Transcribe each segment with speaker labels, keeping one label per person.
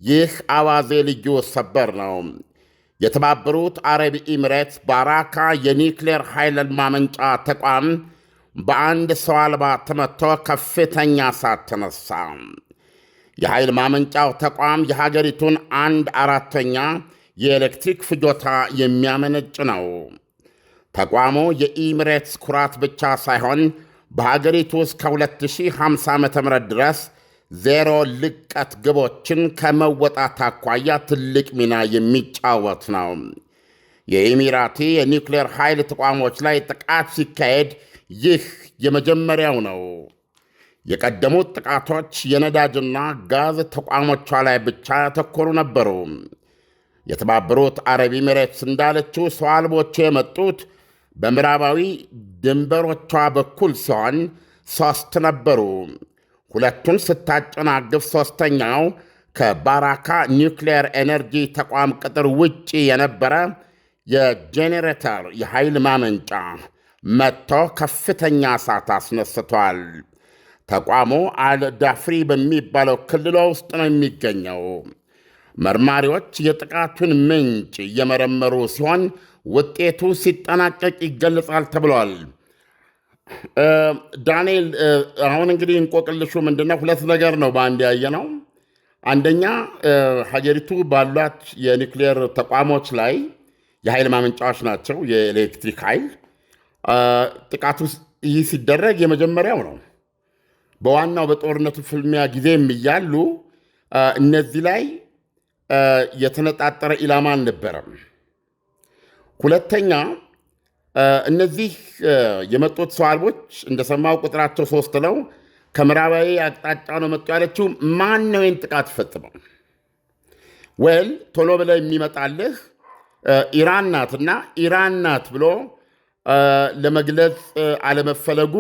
Speaker 1: ይህ አዋዜ ልዩ ሰበር ነው። የተባበሩት አረብ ኤሚሬትስ ባራካ የኒውክሌር ኃይል ማመንጫ ተቋም በአንድ ሰው አልባ ተመትቶ ከፍተኛ እሳት ተነሳ። የኃይል ማመንጫው ተቋም የሀገሪቱን 1/4ኛ የኤሌክትሪክ ፍጆታ የሚያመነጭ ነው። ተቋሙ የኤሚሬትስ ኩራት ብቻ ሳይሆን በሀገሪቱ እስከ 2050 ዓ.ም ድረስ ዜሮ ልቀት ግቦችን ከመወጣት አኳያ ትልቅ ሚና የሚጫወት ነው። የኢሚራቲ የኒውክሌር ኃይል ተቋሞች ላይ ጥቃት ሲካሄድ ይህ የመጀመሪያው ነው። የቀደሙት ጥቃቶች የነዳጅና ጋዝ ተቋሞቿ ላይ ብቻ ያተኮሩ ነበሩ። የተባበሩት አረብ ኤሚሬትስ እንዳለችው ሰው አልቦቹ የመጡት በምዕራባዊ ድንበሮቿ በኩል ሲሆን 3 ነበሩ። ሁለቱን ስታጨናግፍ ሦስተኛው ከባራካ ኒውክሌር ኤነርጂ ተቋም ቅጥር ውጪ የነበረ የጄኔሬተር የኃይል ማመንጫ መጥቶ ከፍተኛ እሳት አስነስቷል። ተቋሙ አልዳፍሪ በሚባለው ክልሏ ውስጥ ነው የሚገኘው። መርማሪዎች የጥቃቱን ምንጭ እየመረመሩ ሲሆን ውጤቱ ሲጠናቀቅ ይገለጻል ተብሏል። ዳንኤል፣ አሁን እንግዲህ እንቆቅልሹ ምንድነው? 2 ነገር ነው በአንድ ያየ ነው። አንደኛ ሀገሪቱ ባሏት የኒውክሌር ተቋሞች ላይ የኃይል ማመንጫዎች ናቸው፣ የኤሌክትሪክ ኃይል። ጥቃቱ ይህ ሲደረግ የመጀመሪያው ነው። በዋናው በጦርነቱ ፍልሚያ ጊዜም እያሉ እነዚህ ላይ የተነጣጠረ ኢላማ አልነበረም። ሁለተኛ እነዚህ የመጡት ሰው አልቦች እንደሰማው ቁጥራቸው 3 ነው። ከምዕራባዊ አቅጣጫ ነው መጡ ያለችው። ማን ነው ይህን ጥቃት ፈጽመው? ወል ቶሎ ብለ የሚመጣልህ ኢራን ናትና ኢራን ናት ብሎ ለመግለጽ አለመፈለጉ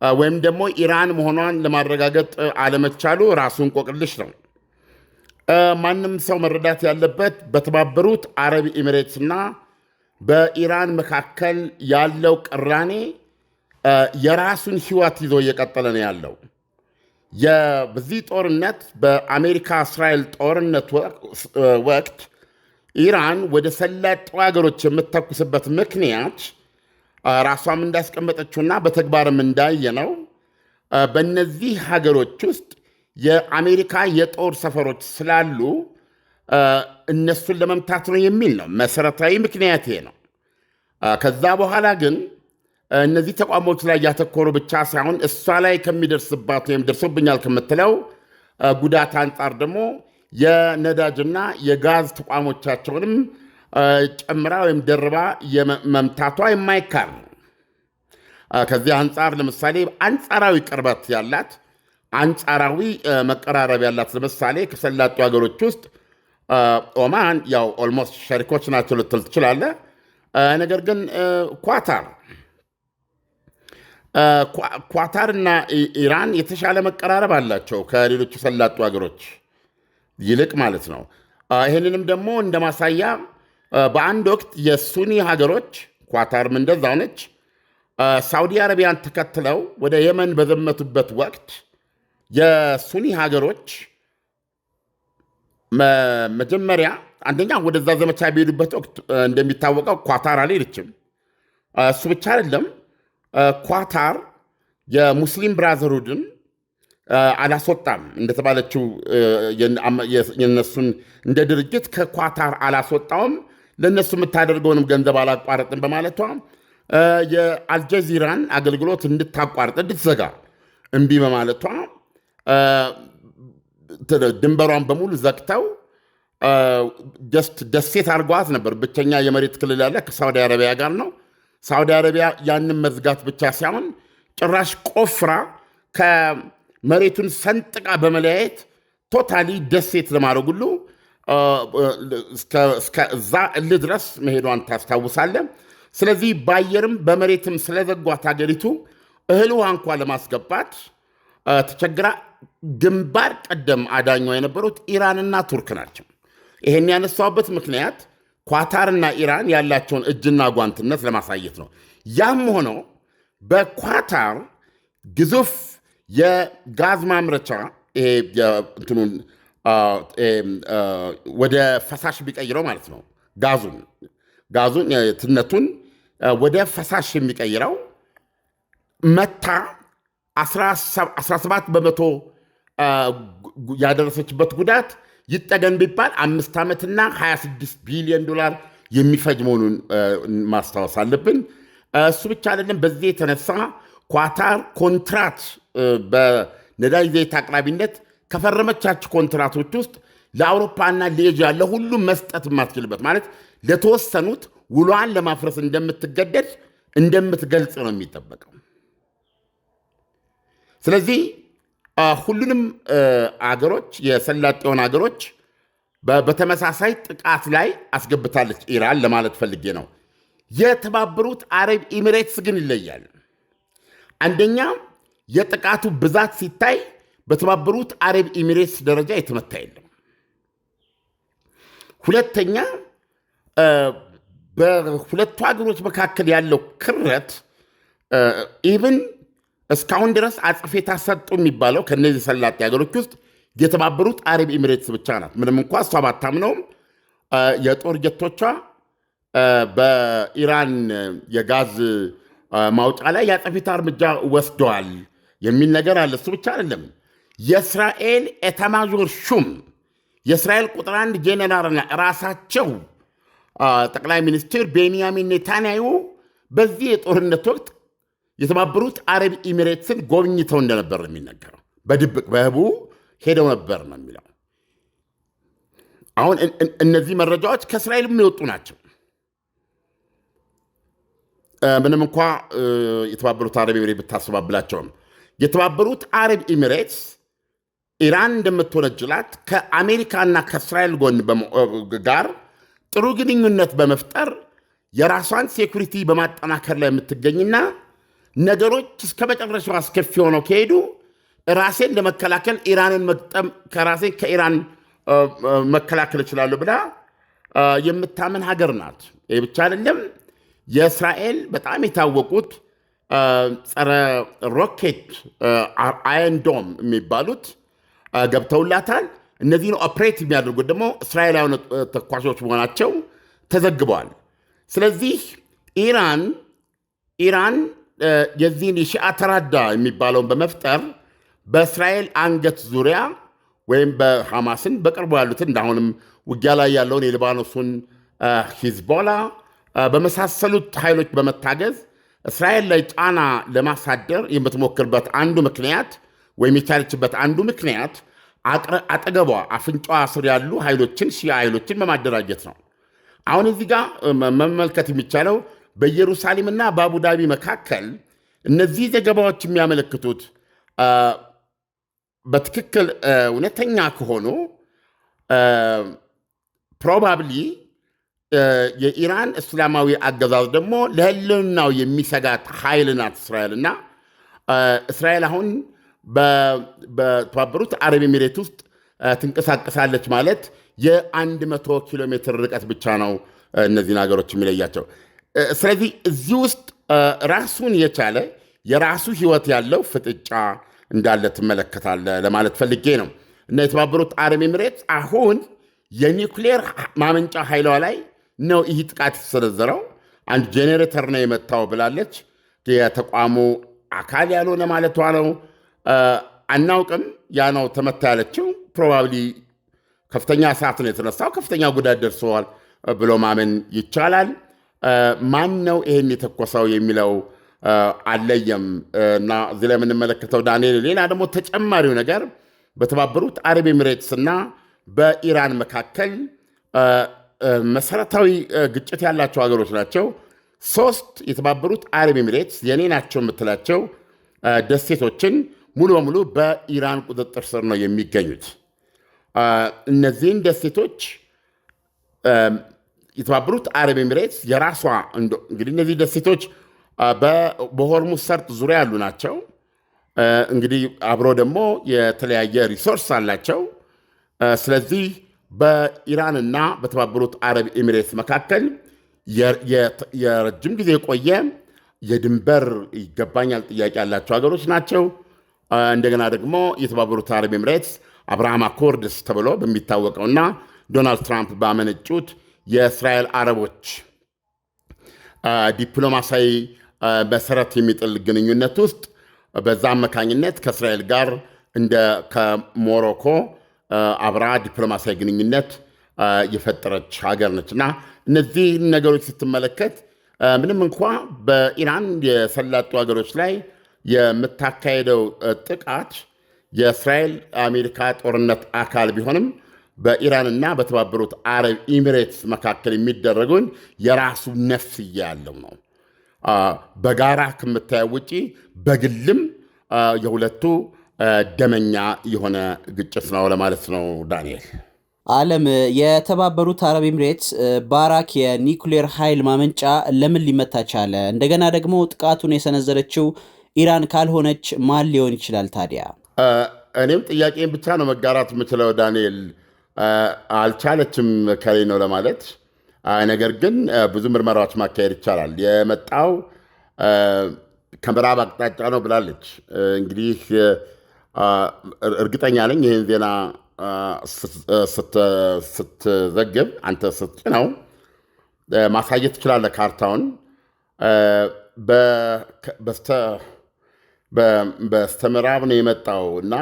Speaker 1: ወይም ደግሞ ኢራን መሆኗን ለማረጋገጥ አለመቻሉ ራሱ እንቆቅልሽ ነው። ማንም ሰው መረዳት ያለበት በተባበሩት አረብ ኤሚሬትስና በኢራን መካከል ያለው ቅራኔ የራሱን ሕይወት ይዞ እየቀጠለ ነው ያለው። በዚህ ጦርነት በአሜሪካ እስራኤል ጦርነት ወቅት ኢራን ወደ ሰላጤው ሀገሮች የምትተኩስበት ምክንያት ራሷም እንዳስቀመጠችውና በተግባርም እንዳየነው በእነዚህ ሀገሮች ውስጥ የአሜሪካ የጦር ሰፈሮች ስላሉ እነሱን ለመምታት ነው የሚል ነው። መሰረታዊ ምክንያት ይሄ ነው። ከዛ በኋላ ግን እነዚህ ተቋሞች ላይ ያተኮሩ ብቻ ሳይሆን እሷ ላይ ከሚደርስባት ወይም ደርሶብኛል ከምትለው ጉዳት አንጻር ደግሞ የነዳጅና የጋዝ ተቋሞቻቸውንም ጨምራ ወይም ደርባ መምታቷ የማይካር ነው። ከዚህ አንጻር ለምሳሌ አንጻራዊ ቅርበት ያላት፣ አንጻራዊ መቀራረብ ያላት ለምሳሌ ከሰላጡ ሀገሮች ውስጥ ኦማን ያው ኦልሞስት ሸሪኮች ናቸው ልትል ትችላለህ። ነገር ግን ኳታርና ኢራን የተሻለ መቀራረብ አላቸው ከሌሎቹ ሰላጡ ሀገሮች ይልቅ ማለት ነው። ይህንንም ደግሞ እንደ ማሳያ በአንድ ወቅት የሱኒ ሀገሮች ኳታርም እንደዛው ነች፣ ሳውዲ አረቢያን ተከትለው ወደ የመን በዘመቱበት ወቅት የሱኒ ሀገሮች መጀመሪያ አንደኛ ወደዛ ዘመቻ በሄዱበት ወቅት እንደሚታወቀው ኳታር አልሄደችም። እሱ ብቻ አይደለም፣ ኳታር የሙስሊም ብራዘርሁድን አላስወጣም። እንደተባለችው የነሱን እንደ ድርጅት ከኳታር አላስወጣውም፣ ለእነሱ የምታደርገውንም ገንዘብ አላቋረጥም በማለቷ የአልጀዚራን አገልግሎት እንድታቋርጥ እንድትዘጋ እምቢ በማለቷ ድንበሯን በሙሉ ዘግተው ደሴት አድርገዋት ነበር። ብቸኛ የመሬት ክልል ያለ ከሳውዲ አረቢያ ጋር ነው። ሳውዲ አረቢያ ያንን መዝጋት ብቻ ሳይሆን ጭራሽ ቆፍራ ከመሬቱን ሰንጥቃ በመለያየት ቶታሊ ደሴት ለማድረግ ሁሉ እስከዛ እልህ ድረስ መሄዷን ታስታውሳለህ። ስለዚህ በአየርም በመሬትም ስለዘጓት ሀገሪቱ እህል ውሃ እንኳ ለማስገባት ተቸግራ ግንባር ቀደም አዳኟ የነበሩት ኢራንና ቱርክ ናቸው። ይሄን ያነሳውበት ምክንያት ኳታርና ኢራን ያላቸውን እጅና ጓንትነት ለማሳየት ነው። ያም ሆኖ በኳታር ግዙፍ የጋዝ ማምረቻ ወደ ፈሳሽ ቢቀይረው ማለት ነው። ጋዙን ትነቱን ወደ ፈሳሽ የሚቀይረው መታ 17 በመቶ ያደረሰችበት ጉዳት ይጠገን ቢባል 5 ዓመትና $26 ቢሊዮን የሚፈጅ መሆኑን ማስታወስ አለብን። እሱ ብቻ አይደለም። በዚህ የተነሳ ኳታር ኮንትራት በነዳጅ ዘይት አቅራቢነት ከፈረመቻቸው ኮንትራቶች ውስጥ ለአውሮፓና ለኤዥያ ለሁሉም መስጠት የማትችልበት ማለት ለተወሰኑት ውሏን ለማፍረስ እንደምትገልጽ ነው የሚጠበቀው። ስለዚህ ሁሉንም አገሮች የሰላጤውን አገሮች በተመሳሳይ ጥቃት ላይ አስገብታለች ኢራን ለማለት ፈልጌ ነው። የተባበሩት አረብ ኤሚሬትስ ግን ይለያል። አንደኛ የጥቃቱ ብዛት ሲታይ በተባበሩት አረብ ኤሚሬትስ ደረጃ የተመታ የለም። ሁለተኛ በሁለቱ ሀገሮች መካከል ያለው ክረት ኢቭን እስካሁን ድረስ አጽፌታ ሰጡ የሚባለው ከነዚህ ሰላጤ ሀገሮች ውስጥ የተባበሩት አረብ ኤሚሬትስ ብቻ ናት። ምንም እንኳ እሷ ባታምነውም የጦር ጀቶቿ በኢራን የጋዝ ማውጫ ላይ የአጸፌታ እርምጃ ወስደዋል የሚል ነገር አለ። እሱ ብቻ አይደለም። የእስራኤል ኤታማዦር ሹም የእስራኤል ቁጥር 1 ጄኔራልና ራሳቸው ጠቅላይ ሚኒስትር ቤንያሚን ኔታንያሁ በዚህ የጦርነት ወቅት የተባበሩት አረብ ኤሚሬትስን ጎብኝተው እንደነበር ነው የሚነገረው። በድብቅ በህቡ ሄደው ነበር ነው የሚለው። አሁን እነዚህ መረጃዎች ከእስራኤል የሚወጡ ናቸው። ምንም እንኳ የተባበሩት አረብ ኤሚሬት ብታስተባብላቸውም የተባበሩት አረብ ኤሚሬትስ ኢራን እንደምትወነጅላት ከአሜሪካና ከእስራኤል ጎን ጋር ጥሩ ግንኙነት በመፍጠር የራሷን ሴኩሪቲ በማጠናከር ላይ የምትገኝና ነገሮች እስከ መጨረሻው አስከፊ ሆነው ከሄዱ ራሴን ለመከላከል ኢራንን መግጠም ከኢራን መከላከል እችላለሁ ብላ የምታምን ሀገር ናት። ይህ ብቻ አይደለም። የእስራኤል በጣም የታወቁት ጸረ ሮኬት አየን ዶም የሚባሉት ገብተውላታል። እነዚህን ኦፕሬት የሚያደርጉት ደግሞ እስራኤላውያን ተኳሾች መሆናቸው ተዘግበዋል። ስለዚህ ኢራን የዚህን የሺአ ተራዳ የሚባለውን በመፍጠር በእስራኤል አንገት ዙሪያ ወይም በሐማስን በቅርቡ ያሉትን እንዳሁንም ውጊያ ላይ ያለውን የሊባኖሱን ሂዝቦላ በመሳሰሉት ኃይሎች በመታገዝ እስራኤል ላይ ጫና ለማሳደር የምትሞክርበት አንዱ ምክንያት ወይም የቻለችበት አንዱ ምክንያት አጠገቧ አፍንጫዋ ስር ያሉ ኃይሎችን ሺያ ኃይሎችን በማደራጀት ነው። አሁን እዚህ ጋር መመልከት የሚቻለው በኢየሩሳሌምና በአቡዳቢ መካከል እነዚህ ዘገባዎች የሚያመለክቱት በትክክል እውነተኛ ከሆኑ ፕሮባብሊ የኢራን እስላማዊ አገዛዝ ደግሞ ለህልውናው የሚሰጋት ኃይል ናት እስራኤልና እስራኤል አሁን በተባበሩት አረብ ኤሚሬት ውስጥ ትንቀሳቀሳለች ማለት የ100 ኪሎ ሜትር ርቀት ብቻ ነው እነዚህን ሀገሮች የሚለያቸው። ስለዚህ እዚህ ውስጥ ራሱን የቻለ የራሱ ህይወት ያለው ፍጥጫ እንዳለ ትመለከታለ ለማለት ፈልጌ ነው። እና የተባበሩት አረብ ኤሚሬት አሁን የኒውክሌር ማመንጫ ኃይሏ ላይ ነው ይህ ጥቃት የተሰነዘረው። አንድ ጄኔሬተር ነው የመታው ብላለች። የተቋሙ አካል ያልሆነ ማለቷ ነው። አናውቅም። ያ ነው ተመታ ያለችው። ፕሮባብሊ ከፍተኛ እሳት ነው የተነሳው፣ ከፍተኛ ጉዳት ደርሰዋል ብሎ ማመን ይቻላል። ማን ነው ይህን የተኮሰው የሚለው አለየም። እና እዚህ ላይ የምንመለከተው ዳንኤል፣ ሌላ ደግሞ ተጨማሪው ነገር በተባበሩት አረብ ኤሚሬትስና በኢራን መካከል መሰረታዊ ግጭት ያላቸው ሀገሮች ናቸው። 3 የተባበሩት አረብ ኤሚሬትስ የኔ ናቸው የምትላቸው ደሴቶችን ሙሉ በሙሉ በኢራን ቁጥጥር ስር ነው የሚገኙት። እነዚህን ደሴቶች የተባበሩት አረብ ኤሚሬትስ የራሷ እንግዲህ እነዚህ ደሴቶች በሆርሙዝ ሰርጥ ዙሪያ ያሉ ናቸው። እንግዲህ አብሮ ደግሞ የተለያየ ሪሶርስ አላቸው። ስለዚህ በኢራንና በተባበሩት አረብ ኤሚሬትስ መካከል የረጅም ጊዜ የቆየ የድንበር ይገባኛል ጥያቄ ያላቸው ሀገሮች ናቸው። እንደገና ደግሞ የተባበሩት አረብ ኤሚሬትስ አብርሃም አኮርድስ ተብሎ በሚታወቀውና ዶናልድ ትራምፕ ባመነጩት የእስራኤል አረቦች ዲፕሎማሲያዊ መሰረት የሚጥል ግንኙነት ውስጥ በዛ አማካኝነት ከእስራኤል ጋር እንደ ከሞሮኮ አብራ ዲፕሎማሲያዊ ግንኙነት የፈጠረች ሀገር ነች እና እነዚህ ነገሮች ስትመለከት ምንም እንኳ በኢራን የሰላጡ ሀገሮች ላይ የምታካሄደው ጥቃት የእስራኤል አሜሪካ ጦርነት አካል ቢሆንም በኢራንና በተባበሩት አረብ ኤሚሬትስ መካከል የሚደረገውን የራሱ ነፍስያ ያለው ነው። በጋራ ከምታየው ውጪ በግልም የሁለቱ ደመኛ የሆነ ግጭት ነው ለማለት ነው። ዳንኤል
Speaker 2: ዓለም የተባበሩት አረብ ኤሚሬትስ ባራክ የኒኩሌር ኃይል ማመንጫ ለምን ሊመታ ቻለ? እንደገና ደግሞ ጥቃቱን የሰነዘረችው ኢራን ካልሆነች ማን ሊሆን ይችላል ታዲያ?
Speaker 1: እኔም ጥያቄን ብቻ ነው መጋራት የምችለው ዳንኤል። አልቻለችም ከሌ ነው ለማለት ነገር ግን ብዙ ምርመራዎች ማካሄድ ይቻላል። የመጣው ከምዕራብ አቅጣጫ ነው ብላለች። እንግዲህ እርግጠኛ ነኝ ይህን ዜና ስትዘግብ አንተ ስትጭነው ማሳየት ትችላለህ ካርታውን። በስተ ምዕራብ ነው የመጣው እና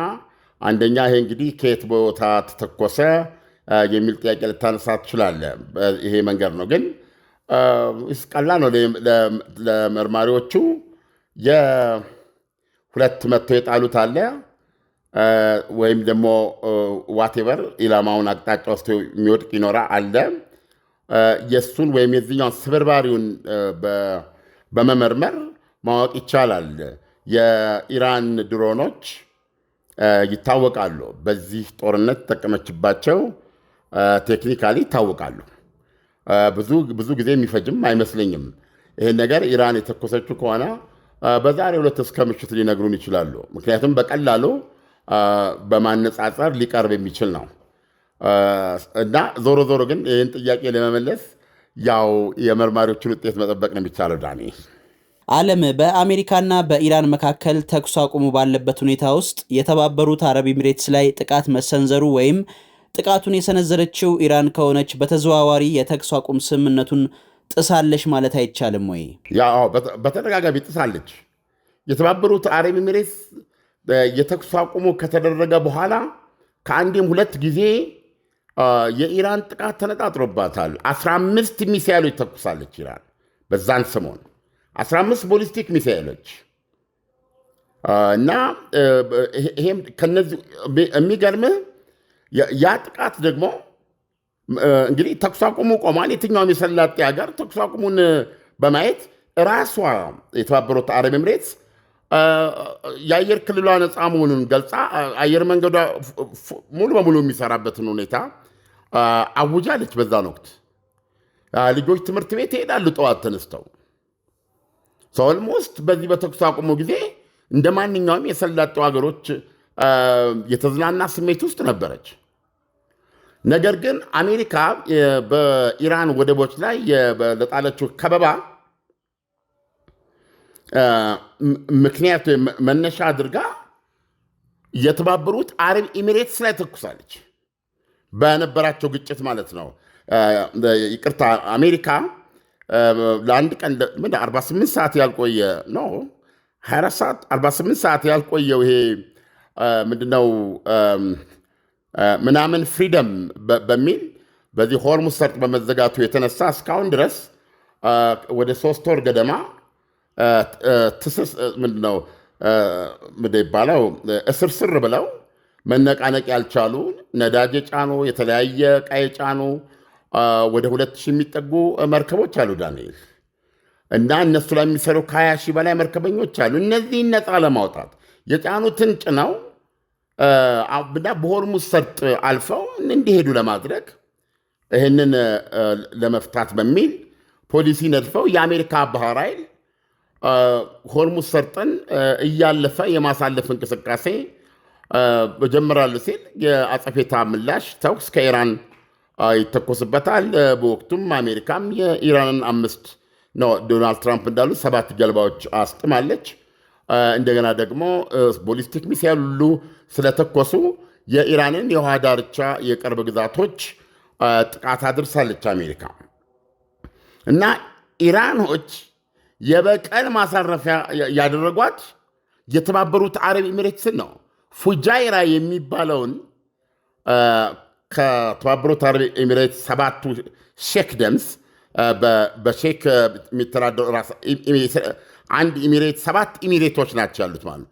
Speaker 1: አንደኛ ይሄ እንግዲህ ከየት ቦታ ተተኮሰ የሚል ጥያቄ ልታነሳ ትችላለህ። ይሄ መንገድ ነው ግን ቀላል ነው ለመርማሪዎቹ። የሁለት መጥተው የጣሉት አለ ወይም ደግሞ ዋቴቨር ኢላማውን አቅጣጫ ውስጥ የሚወድቅ ይኖራ አለ። የእሱን ወይም የዚህኛውን ስብርባሪውን በመመርመር ማወቅ ይቻላል። የኢራን ድሮኖች ይታወቃሉ። በዚህ ጦርነት ተጠቀመችባቸው ቴክኒካሊ ይታወቃሉ። ብዙ ጊዜ የሚፈጅም አይመስለኝም። ይህን ነገር ኢራን የተኮሰችው ከሆነ በዛሬው ዕለት እስከ ምሽት ሊነግሩን ይችላሉ። ምክንያቱም በቀላሉ በማነጻጸር ሊቀርብ የሚችል ነው እና ዞሮ ዞሮ ግን ይህን ጥያቄ ለመመለስ ያው የመርማሪዎችን ውጤት መጠበቅ ነው የሚቻለው። ዳኒ
Speaker 2: ዓለም በአሜሪካና በኢራን መካከል ተኩስ አቁሙ ባለበት ሁኔታ ውስጥ የተባበሩት አረብ ኤሚሬትስ ላይ ጥቃት መሰንዘሩ ወይም ጥቃቱን የሰነዘረችው ኢራን ከሆነች በተዘዋዋሪ የተኩስ አቁም ስምምነቱን ጥሳለች ማለት አይቻልም ወይ?
Speaker 1: ያው በተደጋጋሚ ጥሳለች። የተባበሩት አረብ ኤሚሬትስ የተኩስ አቁሙ ከተደረገ በኋላ ከአንዴም ሁለት ጊዜ የኢራን ጥቃት ተነጣጥሮባታል። 15 ሚሳይሎች ተኩሳለች ኢራን በዛን ሰሞን 15 ቦሊስቲክ ሚሳይሎች እና ይሄም ከነዚህ የሚገርምህ ያ ጥቃት ደግሞ እንግዲህ ተኩስ አቁሙ ቆሟል። የትኛውም የሰላጤ ሀገር ተኩስ አቁሙን በማየት ራሷ የተባበሩት አረብ ኤሚሬትስ የአየር ክልሏ ነፃ መሆኑን ገልጻ አየር መንገዷ ሙሉ በሙሉ የሚሰራበትን ሁኔታ አውጃለች። በዛን ወቅት ልጆች ትምህርት ቤት ይሄዳሉ ጠዋት ተነስተው። ኦልሞስት በዚህ በተኩስ አቁሙ ጊዜ እንደ ማንኛውም የሰላጤው ሀገሮች የተዝናና ስሜት ውስጥ ነበረች። ነገር ግን አሜሪካ በኢራን ወደቦች ላይ ለጣለችው ከበባ ምክንያት መነሻ አድርጋ የተባበሩት አረብ ኤሚሬትስ ላይ ተኩሳለች። በነበራቸው ግጭት ማለት ነው። ይቅርታ አሜሪካ ለአንድ ቀን 48 ሰዓት ያልቆየ ነው 24 ሰዓት 48 ሰዓት ያልቆየው ይሄ ምንድነው ምናምን ፍሪደም በሚል በዚህ ሆርሙዝ ሰርጥ በመዘጋቱ የተነሳ እስካሁን ድረስ ወደ 3 ወር ገደማ ምንድነው ይባለው እስርስር ብለው መነቃነቅ ያልቻሉ ነዳጅ የጫኑ የተለያየ ዕቃ የጫኑ ወደ 2000 የሚጠጉ መርከቦች አሉ ዳንኤል። እና እነሱ ላይ የሚሰሩ ከ20 ሺህ በላይ መርከበኞች አሉ። እነዚህን ነፃ ለማውጣት የጫኑትን ጭነው እና በሆርሙዝ ሰርጥ አልፈው እንዲሄዱ ለማድረግ ይህንን ለመፍታት በሚል ፖሊሲ ነድፈው የአሜሪካ ባህር ኃይል ሆርሙዝ ሰርጥን እያለፈ የማሳለፍ እንቅስቃሴ ጀምራል ሲል የአጸፌታ ምላሽ ተኩስ ከኢራን ይተኮስበታል። በወቅቱም አሜሪካም የኢራንን 5 ነው ዶናልድ ትራምፕ እንዳሉ 7 ጀልባዎች አስጥማለች። እንደገና ደግሞ ቦሊስቲክ ሚሳይል ሁሉ ስለተኮሱ የኢራንን የውሃ ዳርቻ የቅርብ ግዛቶች ጥቃት አድርሳለች አሜሪካ። እና ኢራኖች የበቀል ማሳረፊያ ያደረጓት የተባበሩት አረብ ኤሚሬትስን ነው። ፉጃይራ የሚባለውን ከተባበሩት አረብ ኤሚሬትስ 7ቱ ሼክደምስ በሼክ የሚተዳደሩ አንድ ኤሚሬት 7 ኤሚሬቶች ናቸው ያሉት ማለት ነው።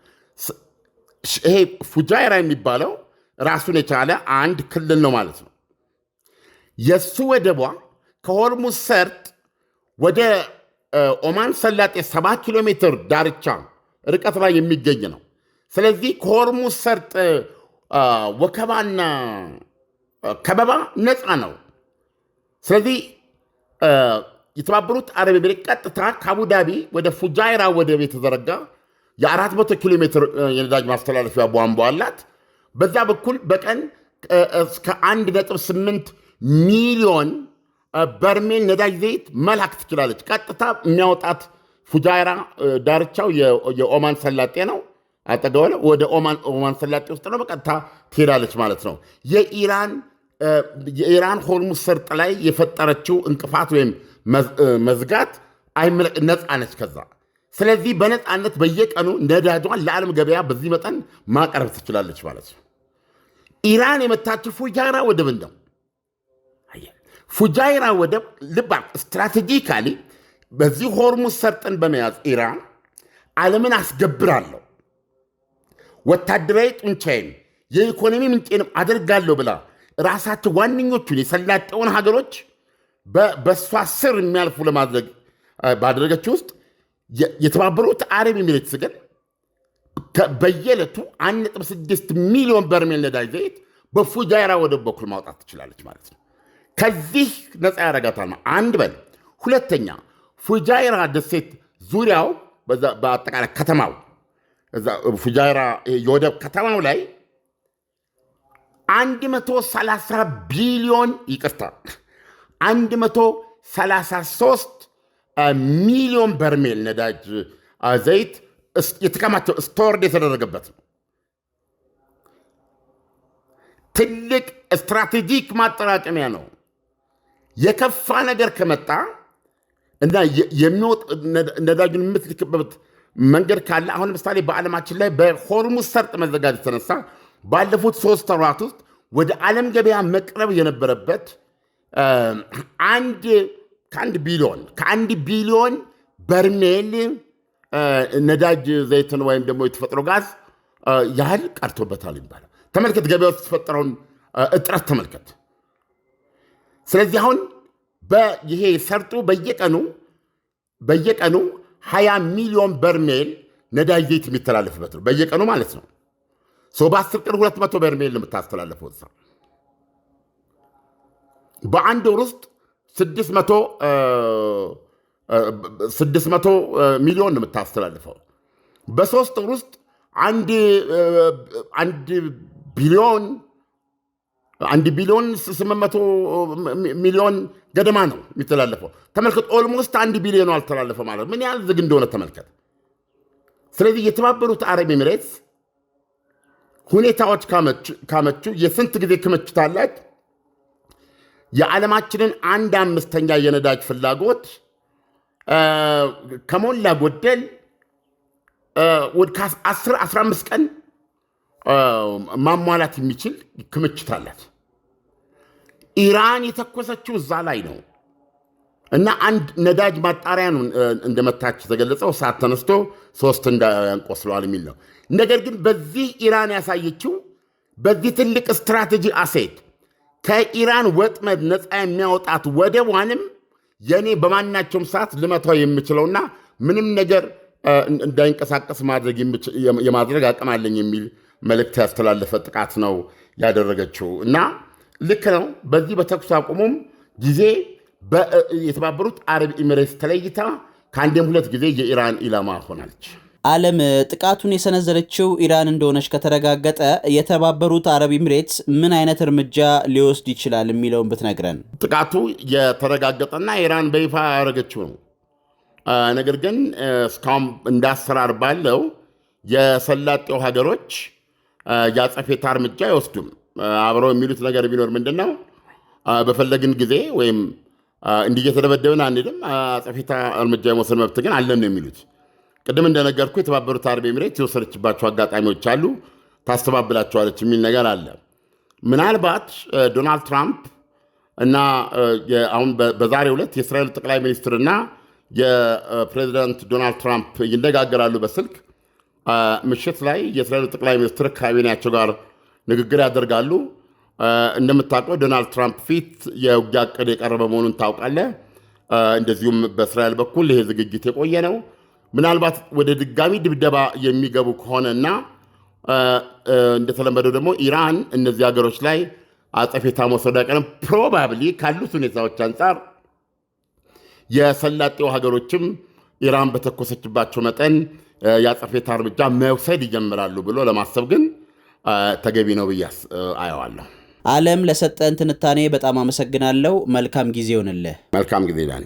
Speaker 1: ይሄ ፉጃይራ የሚባለው ራሱን የቻለ አንድ ክልል ነው ማለት ነው። የእሱ ወደቧ ከሆርሙዝ ሰርጥ ወደ ኦማን ሰላጤ 7 ኪሎ ሜትር ዳርቻ ርቀት ላይ የሚገኝ ነው። ስለዚህ ከሆርሙዝ ሰርጥ ወከባና ከበባ ነፃ ነው። ስለዚህ የተባበሩት አረብ ኤሚሬት ቀጥታ ከአቡዳቢ ወደ ፉጃይራ ወደብ የተዘረጋ የ400 ኪሎ ሜትር የነዳጅ ማስተላለፊያ ቧንቧ አላት። በዛ በኩል በቀን እስከ 1.8 ሚሊዮን በርሜል ነዳጅ ዘይት መላክ ትችላለች። ቀጥታ የሚያወጣት ፉጃይራ ዳርቻው የኦማን ሰላጤ ነው። አጠገብ ወደ ኦማን ሰላጤ ውስጥ ነው። በቀጥታ ትሄዳለች ማለት ነው። የኢራን ሆርሙዝ ሰርጥ ላይ የፈጠረችው እንቅፋት ወይም መዝጋት ነፃ ነች ከዛ። ስለዚህ በነፃነት በየቀኑ ነዳጇን ለዓለም ገበያ በዚህ መጠን ማቅረብ ትችላለች ማለት ነው። ኢራን የመታችው ፉጃይራ ወደብ ነው። ፉጃይራ ወደብ ልባ ስትራቴጂካሊ በዚህ ሆርሙዝ ሰርጥን በመያዝ ኢራን ዓለምን አስገብራለሁ፣ ወታደራዊ ጡንቻዬን የኢኮኖሚ ምንጭንም አደርጋለሁ ብላ ራሳቸው ዋነኞቹን የሰላጤውን ሀገሮች በእሷ ስር የሚያልፉ ለማድረግ ባደረገችው ውስጥ የተባበሩት አረብ ኤሚሬትስ ግን በየዕለቱ 1.6 ሚሊዮን በርሜል ነዳጅ ዘይት በፉጃይራ ወደብ በኩል ማውጣት ትችላለች ማለት ነው። ከዚህ ነፃ ያደርጋታል አንድ በል። ሁለተኛ ፉጃይራ ደሴት ዙሪያው በአጠቃላይ ከተማው ፉጃይራ የወደብ ከተማው ላይ 130 ቢሊዮን 133 ሚሊዮን በርሜል ነዳጅ ዘይት የተከማቸው ስቶርድ የተደረገበት ነው። ትልቅ ስትራቴጂክ ማጠራቀሚያ ነው። የከፋ ነገር ከመጣ እና ነዳጁን የምትልክበት መንገድ ካለ አሁን ምሳሌ በዓለማችን ላይ በሆርሙዝ ሰርጥ መዘጋት የተነሳ ባለፉት 3 ወራት ውስጥ ወደ ዓለም ገበያ መቅረብ የነበረበት ከአንድ ቢሊዮን በርሜል ነዳጅ ዘይትን ወይም ደግሞ የተፈጥሮ ጋዝ ያህል ቀርቶበታል ይባላል። ተመልከት፣ ገበያ ውስጥ የተፈጠረውን እጥረት ተመልከት። ስለዚህ አሁን ይሄ ሰርጡ በየቀኑ 20 ሚሊዮን በርሜል ነዳጅ ዘይት የሚተላለፍበት ነው። በየቀኑ ማለት ነው። በ10 ቀን 200 በርሜል ነው የምታስተላለፈው። በአንድ ወር ውስጥ 600 ሚሊዮን ነው የምታስተላልፈው። በ3 ወር ውስጥ 1 ቢሊዮን 800 ሚሊዮን ገደማ ነው የሚተላለፈው። ተመልከት፣ ኦልሞስት 1 ቢሊዮን አልተላለፈ ማለት ምን ያህል ዝግ እንደሆነ ተመልከት። ስለዚህ የተባበሩት አረብ ኤሚሬትስ ሁኔታዎች ካመቹ የስንት ጊዜ ክምችት አላት? የዓለማችንን 1/5 የነዳጅ ፍላጎት ከሞላ ጎደል 10-15 ቀን ማሟላት የሚችል ክምችት አላት። ኢራን የተኮሰችው እዛ ላይ ነው እና አንድ ነዳጅ ማጣሪያ ነው እንደመታች የተገለጸው። እሳት ተነስቶ 3 እንዳያንቆስለዋል የሚል ነው። ነገር ግን በዚህ ኢራን ያሳየችው በዚህ ትልቅ ስትራቴጂ አሴት ከኢራን ወጥመድ ነፃ የሚያወጣት ወደቧንም የኔ በማናቸውም ሰዓት ልመታው የምችለውና ምንም ነገር እንዳይንቀሳቀስ የማድረግ አቅም አለኝ የሚል መልእክት ያስተላለፈ ጥቃት ነው ያደረገችው እና ልክ ነው። በዚህ በተኩስ አቁሙም ጊዜ የተባበሩት አረብ ኤሚሬትስ ተለይታ ከአንዴም 2 ጊዜ የኢራን ኢላማ ሆናለች።
Speaker 2: ዓለም ጥቃቱን የሰነዘረችው ኢራን እንደሆነች ከተረጋገጠ የተባበሩት አረብ ኤሚሬትስ ምን አይነት እርምጃ ሊወስድ ይችላል የሚለውን ብትነግረን።
Speaker 1: ጥቃቱ የተረጋገጠና ኢራን በይፋ ያደረገችው ነው። ነገር ግን እስካሁን እንዳሰራር ባለው የሰላጤው ሀገሮች የአጸፌታ እርምጃ አይወስዱም። አብረው የሚሉት ነገር ቢኖር ምንድን ነው? በፈለግን ጊዜ ወይም እንዲህ እየተደበደብን አንሄድም፣ አጸፌታ እርምጃ የመውሰድ መብት ግን አለን ነው የሚሉት። ቅድም እንደነገርኩ የተባበሩት አረብ ኤሚሬት የወሰደችባቸው አጋጣሚዎች አሉ፣ ታስተባብላቸዋለች የሚል ነገር አለ። ምናልባት ዶናልድ ትራምፕ እና አሁን በዛሬው ዕለት የእስራኤል ጠቅላይ ሚኒስትርና የፕሬዚዳንት ዶናልድ ትራምፕ ይነጋገራሉ በስልክ። ምሽት ላይ የእስራኤል ጠቅላይ ሚኒስትር ካቢኔያቸው ጋር ንግግር ያደርጋሉ። እንደምታውቀው ዶናልድ ትራምፕ ፊት የውጊያ ዕቅድ የቀረበ መሆኑን ታውቃለህ። እንደዚሁም በእስራኤል በኩል ይሄ ዝግጅት የቆየ ነው። ምናልባት ወደ ድጋሚ ድብደባ የሚገቡ ከሆነና እንደተለመደው ደግሞ ኢራን እነዚህ ሀገሮች ላይ አጸፌታ መውሰድ አይቀርም። ፕሮባብሊ ካሉት ሁኔታዎች አንጻር የሰላጤው ሀገሮችም ኢራን በተኮሰችባቸው መጠን የአጸፌታ እርምጃ መውሰድ ይጀምራሉ ብሎ ለማሰብ ግን ተገቢ ነው ብዬ አየዋለሁ።
Speaker 2: ዓለም ለሰጠን ትንታኔ በጣም አመሰግናለሁ። መልካም ጊዜ ይሁንልህ።
Speaker 1: መልካም ጊዜ ዳኒ።